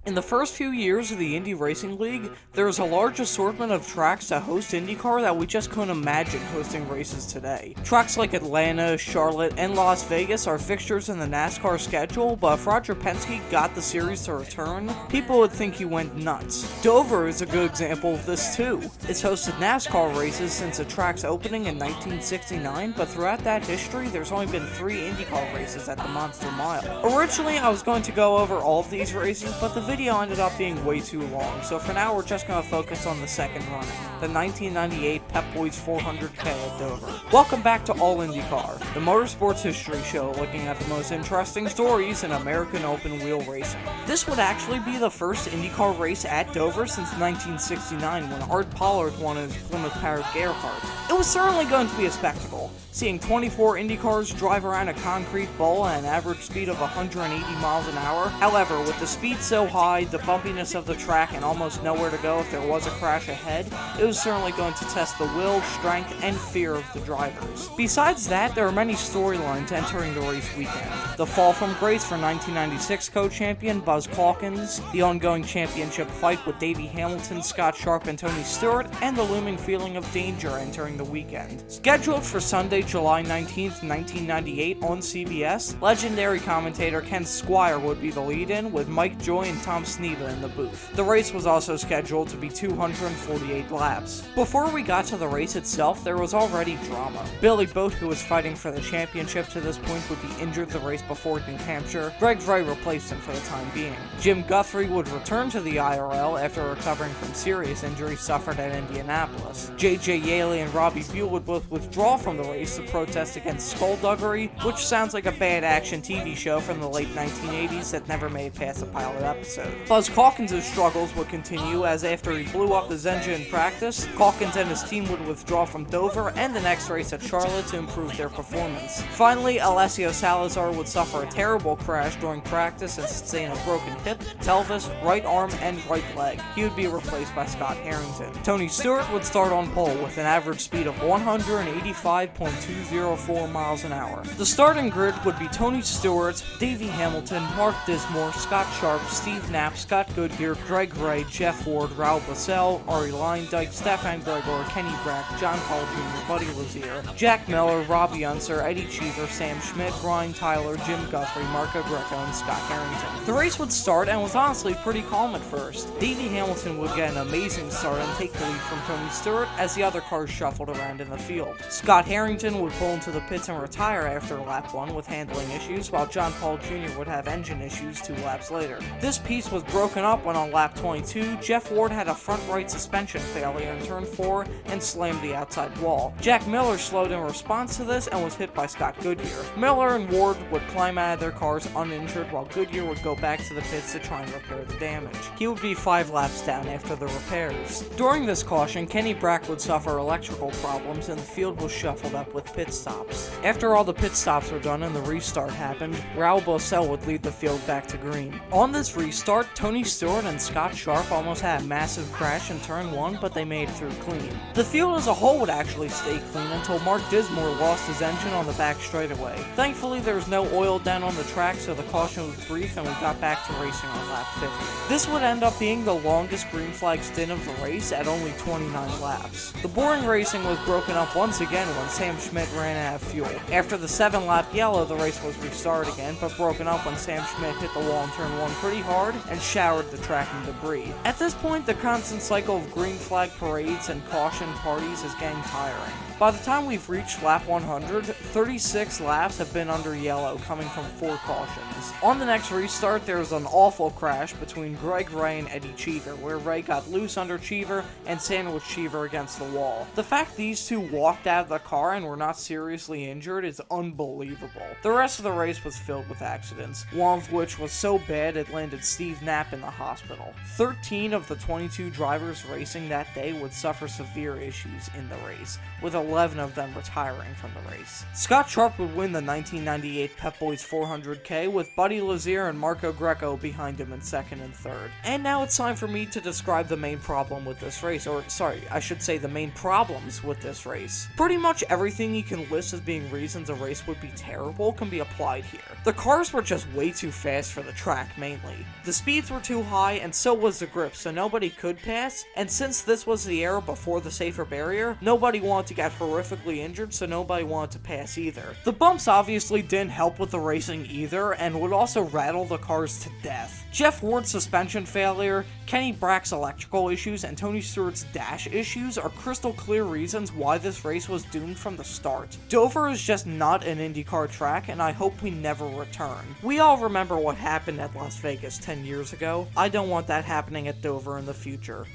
In the first few years of the Indy Racing League, there was a large assortment of tracks to host IndyCar that we just couldn't imagine hosting races today. Tracks like Atlanta, Charlotte, and Las Vegas are fixtures in the NASCAR schedule, but if Roger Penske got the series to return, people would think he went nuts. Dover is a good example of this too. It's hosted NASCAR races since the track's opening in 1969, but throughout that history, there's only been 3 IndyCar races at the Monster Mile. Originally, I was going to go over all of these races, but the video ended up being way too long, so for now we're just going to focus on the second running, the 1998 Pep Boys 400K at Dover. Welcome back to All IndyCar, the motorsports history show looking at the most interesting stories in American open wheel racing. This would actually be the first IndyCar race at Dover since 1969 when Art Pollard won his Plymouth Parrot Gerhardt. It was certainly going to be a spectacle, seeing 24 IndyCars drive around a concrete bowl at an average speed of 180 miles an hour. However, with the speed so high, the bumpiness of the track, and almost nowhere to go if there was a crash ahead, it was certainly going to test the will, strength, and fear of the drivers. Besides that, there are many storylines entering the race weekend. The fall from grace for 1996 co-champion Buzz Calkins, the ongoing championship fight with Davey Hamilton, Scott Sharp, and Tony Stewart, and the looming feeling of danger entering the weekend. Scheduled for Sunday, July 19th, 1998 on CBS, legendary commentator Ken Squire would be the lead-in, with Mike Joy and Tom Sneva in the booth. The race was also scheduled to be 248 laps. Before we got to the race itself, there was already drama. Billy Boat, who was fighting for the championship to this point, would be injured the race before New Hampshire. Greg Ray replaced him for the time being. Jim Guthrie would return to the IRL after recovering from serious injuries suffered at Indianapolis. J.J. Yaley and Robbie Buell would both withdraw from the race to protest against skullduggery, which sounds like a bad action TV show from the late 1980s that never made it past a pilot episode. Buzz Calkins' struggles would continue, as after he blew up his engine in practice, Calkins and his team would withdraw from Dover and the next race at Charlotte to improve their performance. Finally, Alessio Salazar would suffer a terrible crash during practice and sustain a broken hip, pelvis, right arm, and right leg. He would be replaced by Scott Harrington. Tony Stewart would start on pole with an average speed of 185.204 miles an hour. The starting grid would be Tony Stewart, Davey Hamilton, Mark Dismore, Scott Sharp, Steve Knapp, Scott Goodyear, Greg Ray, Jeff Ward, Raul Bussell, Ari Leindyke, Stefan Gregor, Kenny Brack, John Paul Jr., Buddy Lazier, Jack Miller, Robbie Unser, Eddie Cheever, Sam Schmidt, Brian Tyler, Jim Guthrie, Marco Greco, and Scott Harrington. The race would start and was honestly pretty calm at first. Davey Hamilton would get an amazing start and take the lead from Tony Stewart as the other cars shuffled around in the field. Scott Harrington would pull into the pits and retire after lap 1 with handling issues, while John Paul Jr. would have engine issues 2 laps later. This piece was broken up when on lap 22, Jeff Ward had a front right suspension failure in turn 4 and slammed the outside wall. Jack Miller slowed in response to this and was hit by Scott Goodyear. Miller and Ward would climb out of their cars uninjured, while Goodyear would go back to the pits to try and repair the damage. He would be 5 laps down after the repairs. During this caution, Kenny Brack would suffer electrical problems and the field was shuffled up with pit stops. After all the pit stops were done and the restart happened, Raul Bussell would lead the field back to green. On this restart, Tony Stewart and Scott Sharp almost had a massive crash in turn 1, but they made it through clean. The field as a whole would actually stay clean until Mark Dismore lost his engine on the back straightaway. Thankfully, there was no oil down on the track, so the caution was brief and we got back to racing on lap 50. This would end up being the longest green flag stint of the race at only 29 laps. The boring racing was broken up once again when Sam Schmidt ran out of fuel. After the 7-lap yellow, the race was restarted again, but broken up when Sam Schmidt hit the wall in turn 1 pretty hard and showered the track in debris. At this point, the constant cycle of green flag parades and caution parties is getting tiring. By the time we've reached lap 100, 36 laps have been under yellow, coming from 4 cautions. On the next restart, there was an awful crash between Greg Ray and Eddie Cheever, where Ray got loose under Cheever and sandwiched Cheever against the wall. The fact these two walked out of the car and were not seriously injured is unbelievable. The rest of the race was filled with accidents, one of which was so bad it landed Steve Knapp in the hospital. 13 of the 22 drivers racing that day would suffer severe issues in the race, with 11 11 of them retiring from the race. Scott Sharp would win the 1998 Pep Boys 400K with Buddy Lazier and Marco Greco behind him in second and third. And now it's time for me to describe the main problem with this race, or sorry, I should say the main problems with this race. Pretty much everything you can list as being reasons a race would be terrible can be applied here. The cars were just way too fast for the track, mainly. The speeds were too high, and so was the grip, so nobody could pass, and since this was the era before the safer barrier, nobody wanted to get horrifically injured, so nobody wanted to pass either. The bumps obviously didn't help with the racing either, and would also rattle the cars to death. Jeff Ward's suspension failure, Kenny Brack's electrical issues, and Tony Stewart's dash issues are crystal clear reasons why this race was doomed from the start. Dover is just not an IndyCar track, and I hope we never return. We all remember what happened at Las Vegas 10 years ago. I don't want that happening at Dover in the future.